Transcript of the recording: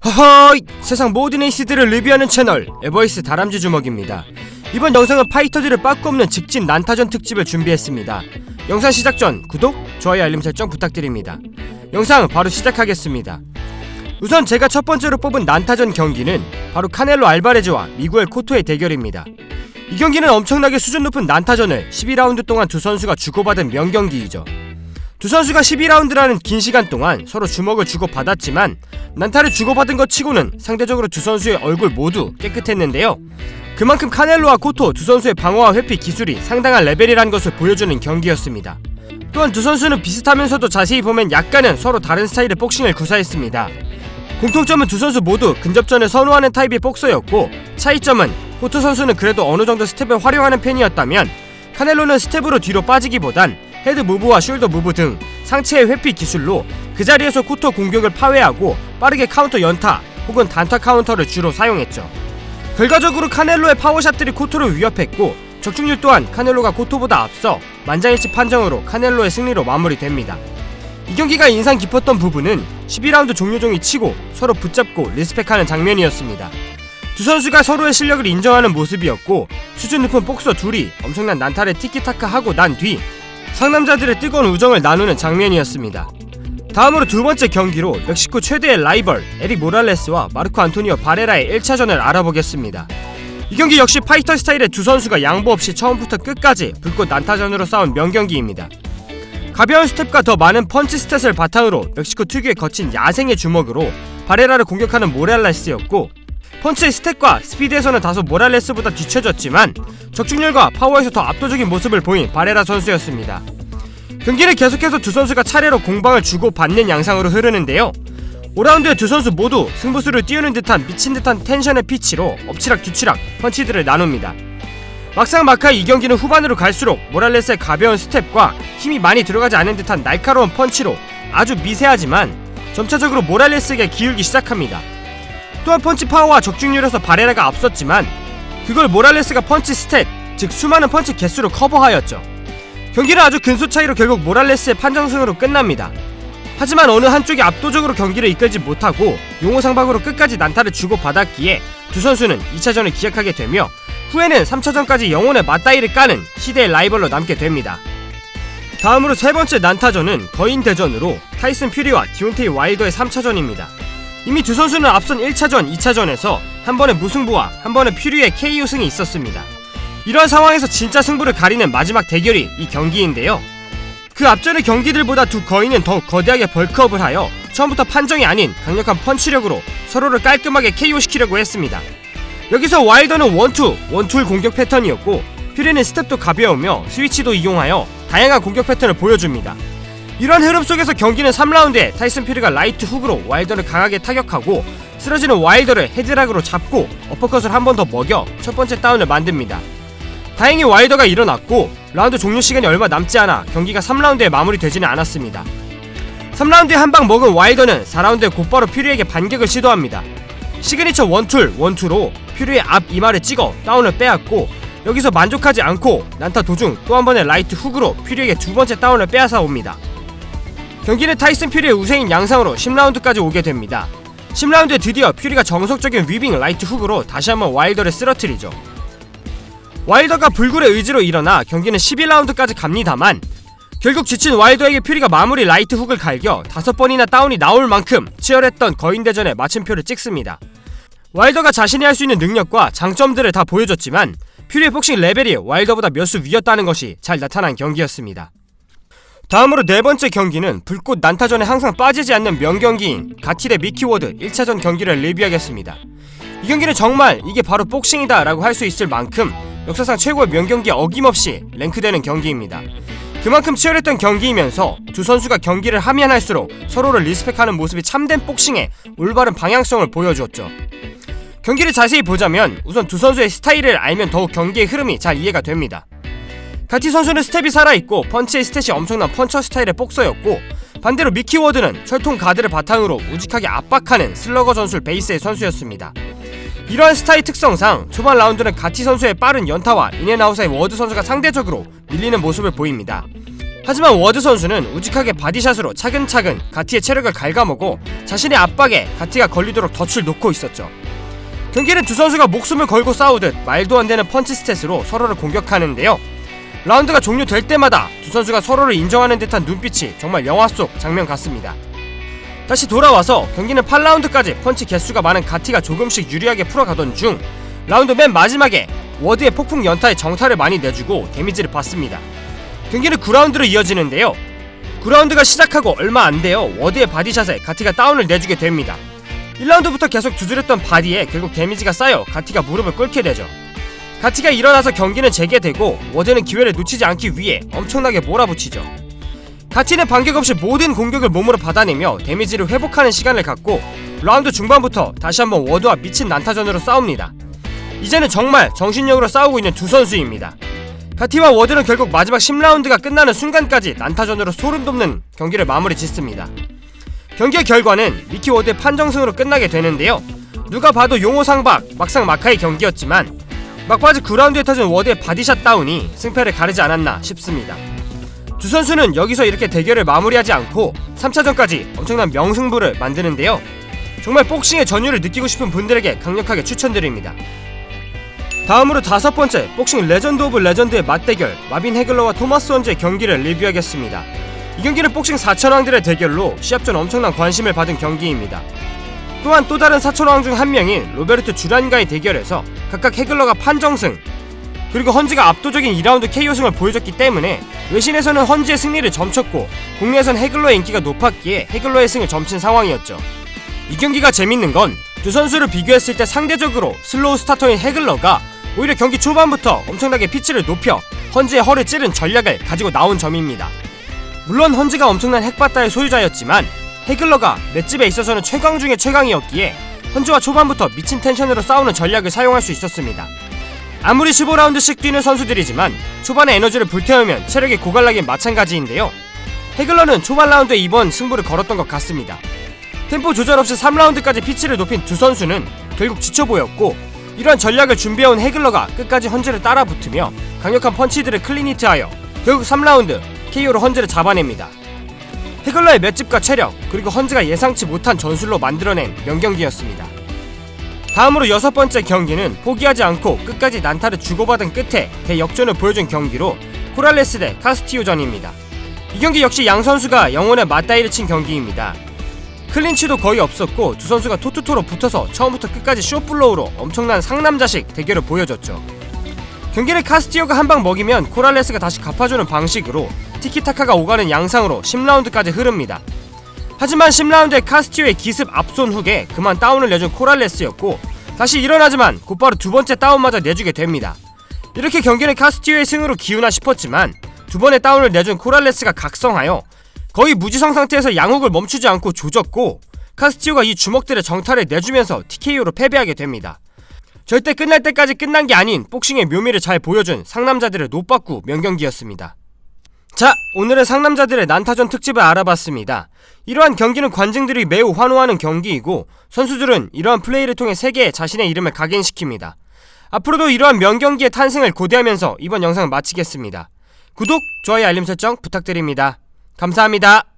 허허이! 세상 모든 에이스들을 리뷰하는 채널 에버이스 다람쥐 주먹입니다. 이번 영상은 파이터들을 빠꾸 없는 직진 난타전 특집을 준비했습니다. 영상 시작 전 구독, 좋아요, 알림 설정 부탁드립니다. 영상 바로 시작하겠습니다. 우선 제가 첫 번째로 뽑은 난타전 경기는 바로 카넬로 알바레즈와 미구엘 코토의 대결입니다. 이 경기는 엄청나게 수준 높은 난타전을 12라운드 동안 두 선수가 주고받은 명경기이죠. 두 선수가 12라운드라는 긴 시간 동안 서로 주먹을 주고받았지만 난타를 주고받은 것 치고는 상대적으로 두 선수의 얼굴 모두 깨끗했는데요. 그만큼 카넬로와 코토 두 선수의 방어와 회피 기술이 상당한 레벨이라는 것을 보여주는 경기였습니다. 또한 두 선수는 비슷하면서도 자세히 보면 약간은 서로 다른 스타일의 복싱을 구사했습니다. 공통점은 두 선수 모두 근접전을 선호하는 타입의 복서였고, 차이점은 코토 선수는 그래도 어느정도 스텝을 활용하는 편이었다면 카넬로는 스텝으로 뒤로 빠지기보단 헤드 무브와 숄더 무브 등 상체의 회피 기술로 그 자리에서 코토 공격을 파괴하고 빠르게 카운터 연타 혹은 단타 카운터를 주로 사용했죠. 결과적으로 카넬로의 파워샷들이 코토를 위협했고, 적중률 또한 카넬로가 코토보다 앞서 만장일치 판정으로 카넬로의 승리로 마무리됩니다. 이 경기가 인상 깊었던 부분은 12라운드 종료종이 치고 서로 붙잡고 리스펙하는 장면이었습니다. 두 선수가 서로의 실력을 인정하는 모습이었고, 수준 높은 복서 둘이 엄청난 난타를 티키타카 하고 난 뒤 상남자들의 뜨거운 우정을 나누는 장면이었습니다. 다음으로 두 번째 경기로 멕시코 최대의 라이벌 에릭 모랄레스와 마르코 안토니오 바레라의 1차전을 알아보겠습니다. 이 경기 역시 파이터 스타일의 두 선수가 양보 없이 처음부터 끝까지 불꽃 난타전으로 싸운 명경기입니다. 가벼운 스텝과 더 많은 펀치 스탯을 바탕으로 멕시코 특유의 거친 야생의 주먹으로 바레라를 공격하는 모랄레스였고, 펀치의 스탯과 스피드에서는 다소 모랄레스보다 뒤처졌지만 적중률과 파워에서 더 압도적인 모습을 보인 바레라 선수였습니다. 경기는 계속해서 두 선수가 차례로 공방을 주고받는 양상으로 흐르는데요. 5라운드에 두 선수 모두 승부수를 띄우는 듯한 미친 듯한 텐션의 피치로 엎치락 뒤치락 펀치들을 나눕니다. 막상 막하 이 경기는 후반으로 갈수록 모랄레스의 가벼운 스텝과 힘이 많이 들어가지 않은 듯한 날카로운 펀치로 아주 미세하지만 점차적으로 모랄레스에게 기울기 시작합니다. 또한 펀치 파워와 적중률에서 바레라가 앞섰지만 그걸 모랄레스가 펀치 스탯, 즉 수많은 펀치 개수로 커버하였죠. 경기는 아주 근소 차이로 결국 모랄레스의 판정승으로 끝납니다. 하지만 어느 한쪽이 압도적으로 경기를 이끌지 못하고 용호상박으로 끝까지 난타를 주고받았기에 두 선수는 2차전을 기약하게 되며 후에는 3차전까지 영혼의 맞다이를 까는 시대의 라이벌로 남게 됩니다. 다음으로 세 번째 난타전은 거인 대전으로 타이슨 퓨리와 디온테이 와일더의 3차전입니다. 이미 두 선수는 앞선 1차전, 2차전에서 한 번의 무승부와 한 번의 퓨리의 KO승이 있었습니다. 이러한 상황에서 진짜 승부를 가리는 마지막 대결이 이 경기인데요. 그 앞전의 경기들보다 두 거인은 더욱 거대하게 벌크업을 하여 처음부터 판정이 아닌 강력한 펀치력으로 서로를 깔끔하게 KO시키려고 했습니다. 여기서 와일더는 원투 공격 패턴이었고, 퓨리는 스텝도 가벼우며 스위치도 이용하여 다양한 공격 패턴을 보여줍니다. 이런 흐름 속에서 경기는 3라운드에 타이슨 퓨리가 라이트 훅으로 와일더를 강하게 타격하고 쓰러지는 와일더를 헤드락으로 잡고 어퍼컷을 한 번 더 먹여 첫 번째 다운을 만듭니다. 다행히 와일더가 일어났고 라운드 종료 시간이 얼마 남지 않아 경기가 3라운드에 마무리되지는 않았습니다. 3라운드에 한 방 먹은 와일더는 4라운드에 곧바로 퓨리에게 반격을 시도합니다. 시그니처 원투로 퓨리의 앞 이마를 찍어 다운을 빼앗고, 여기서 만족하지 않고 난타 도중 또 한 번의 라이트 훅으로 퓨리에게 두 번째 다운을 빼앗아 옵니다. 경기는 타이슨 퓨리의 우세인 양상으로 10라운드까지 오게 됩니다. 10라운드에 드디어 퓨리가 정석적인 위빙 라이트 훅으로 다시 한번 와일더를 쓰러뜨리죠. 와일더가 불굴의 의지로 일어나 경기는 11라운드까지 갑니다만 결국 지친 와일더에게 퓨리가 마무리 라이트 훅을 갈겨 5번이나 다운이 나올 만큼 치열했던 거인대전에 마침표를 찍습니다. 와일더가 자신이 할 수 있는 능력과 장점들을 다 보여줬지만 퓨리의 복싱 레벨이 와일더보다 몇 수 위였다는 것이 잘 나타난 경기였습니다. 다음으로 네 번째 경기는 불꽃 난타전에 항상 빠지지 않는 명경기인 가티 대 미키 워드 1차전 경기를 리뷰하겠습니다. 이 경기는 정말 이게 바로 복싱이다 라고 할 수 있을 만큼 역사상 최고의 명경기에 어김없이 랭크되는 경기입니다. 그만큼 치열했던 경기이면서 두 선수가 경기를 하면 할수록 서로를 리스펙하는 모습이 참된 복싱의 올바른 방향성을 보여주었죠. 경기를 자세히 보자면 우선 두 선수의 스타일을 알면 더욱 경기의 흐름이 잘 이해가 됩니다. 가티 선수는 스텝이 살아있고 펀치의 스탯이 엄청난 펀처 스타일의 복서였고, 반대로 미키 워드는 철통 가드를 바탕으로 우직하게 압박하는 슬러거 전술 베이스의 선수였습니다. 이러한 스타일 특성상 초반 라운드는 가티 선수의 빠른 연타와 인앤아웃의 워드 선수가 상대적으로 밀리는 모습을 보입니다. 하지만 워드 선수는 우직하게 바디샷으로 차근차근 가티의 체력을 갉아먹고 자신의 압박에 가티가 걸리도록 덫을 놓고 있었죠. 경기는 두 선수가 목숨을 걸고 싸우듯 말도 안 되는 펀치 스탯으로 서로를 공격하는데요. 라운드가 종료될 때마다 두 선수가 서로를 인정하는 듯한 눈빛이 정말 영화 속 장면 같습니다. 다시 돌아와서 경기는 8라운드까지 펀치 개수가 많은 가티가 조금씩 유리하게 풀어가던 중 라운드 맨 마지막에 워드의 폭풍 연타에 정타를 많이 내주고 데미지를 받습니다. 경기는 9라운드로 이어지는데요. 9라운드가 시작하고 얼마 안 되어 워드의 바디샷에 가티가 다운을 내주게 됩니다. 1라운드부터 계속 두드렸던 바디에 결국 데미지가 쌓여 가티가 무릎을 꿇게 되죠. 가티가 일어나서 경기는 재개되고 워드는 기회를 놓치지 않기 위해 엄청나게 몰아붙이죠. 가티는 반격 없이 모든 공격을 몸으로 받아내며 데미지를 회복하는 시간을 갖고 라운드 중반부터 다시 한번 워드와 미친 난타전으로 싸웁니다. 이제는 정말 정신력으로 싸우고 있는 두 선수입니다. 가티와 워드는 결국 마지막 10라운드가 끝나는 순간까지 난타전으로 소름돋는 경기를 마무리 짓습니다. 경기의 결과는 미키 워드의 판정승으로 끝나게 되는데요. 누가 봐도 용호상박 막상 막하의 경기였지만 막바지 9라운드에 터진 워드의 바디샷 다운이 승패를 가르지 않았나 싶습니다. 두 선수는 여기서 이렇게 대결을 마무리하지 않고 3차전까지 엄청난 명승부를 만드는데요. 정말 복싱의 전율을 느끼고 싶은 분들에게 강력하게 추천드립니다. 다음으로 5번째 복싱 레전드 오브 레전드의 맞대결 마빈 해글러와 토마스 헌즈의 경기를 리뷰하겠습니다. 이 경기는 복싱 4천왕들의 대결로 시합 전 엄청난 관심을 받은 경기입니다. 또한 또 다른 4천왕 중 한 명인 로베르토 주란과의 대결에서 각각 해글러가 판정승 그리고 헌즈가 압도적인 2라운드 KO승을 보여줬기 때문에 외신에서는 헌즈의 승리를 점쳤고 국내에선 해글러의 인기가 높았기에 해글러의 승을 점친 상황이었죠. 이 경기가 재밌는 건 두 선수를 비교했을 때 상대적으로 슬로우 스타터인 해글러가 오히려 경기 초반부터 엄청나게 피치를 높여 헌즈의 허를 찌른 전략을 가지고 나온 점입니다. 물론 헌즈가 엄청난 핵바다의 소유자였지만 해글러가 맷집에 있어서는 최강 중의 최강이었기에 헌즈와 초반부터 미친 텐션으로 싸우는 전략을 사용할 수 있었습니다. 아무리 15라운드씩 뛰는 선수들이지만 초반에 에너지를 불태우면 체력이 고갈나긴 마찬가지인데요. 해글러는 초반 라운드에 이번 승부를 걸었던 것 같습니다. 템포 조절 없이 3라운드까지 피치를 높인 두 선수는 결국 지쳐 보였고 이러한 전략을 준비해온 해글러가 끝까지 헌즈를 따라붙으며 강력한 펀치들을 클린히트하여 결국 3라운드 KO로 헌즈를 잡아냅니다. 해글러의 맷집과 체력 그리고 헌즈가 예상치 못한 전술로 만들어낸 명경기였습니다. 다음으로 6번째 경기는 포기하지 않고 끝까지 난타를 주고받은 끝에 대역전을 보여준 경기로 코랄레스 대 카스티오전입니다. 이 경기 역시 양 선수가 영혼의 맞다이를 친 경기입니다. 클린치도 거의 없었고 두 선수가 토투토로 붙어서 처음부터 끝까지 쇼플로우로 엄청난 상남자식 대결을 보여줬죠. 경기를 카스티오가 한 방 먹이면 코랄레스가 다시 갚아주는 방식으로 티키타카가 오가는 양상으로 10라운드까지 흐릅니다. 하지만 10라운드에 카스티오의 기습 앞손 훅에 그만 다운을 내준 코랄레스였고 다시 일어나지만 곧바로 두 번째 다운마저 내주게 됩니다. 이렇게 경기는 카스티오의 승으로 기우나 싶었지만 두 번의 다운을 내준 코랄레스가 각성하여 거의 무지성 상태에서 양훅을 멈추지 않고 조졌고 카스티오가 이 주먹들의 정타를 내주면서 TKO로 패배하게 됩니다. 절대 끝날 때까지 끝난 게 아닌 복싱의 묘미를 잘 보여준 상남자들의 노빠꾸 명경기였습니다. 자, 오늘은 상남자들의 난타전 특집을 알아봤습니다. 이러한 경기는 관중들이 매우 환호하는 경기이고 선수들은 이러한 플레이를 통해 세계에 자신의 이름을 각인시킵니다. 앞으로도 이러한 명경기의 탄생을 고대하면서 이번 영상을 마치겠습니다. 구독, 좋아요, 알림 설정 부탁드립니다. 감사합니다.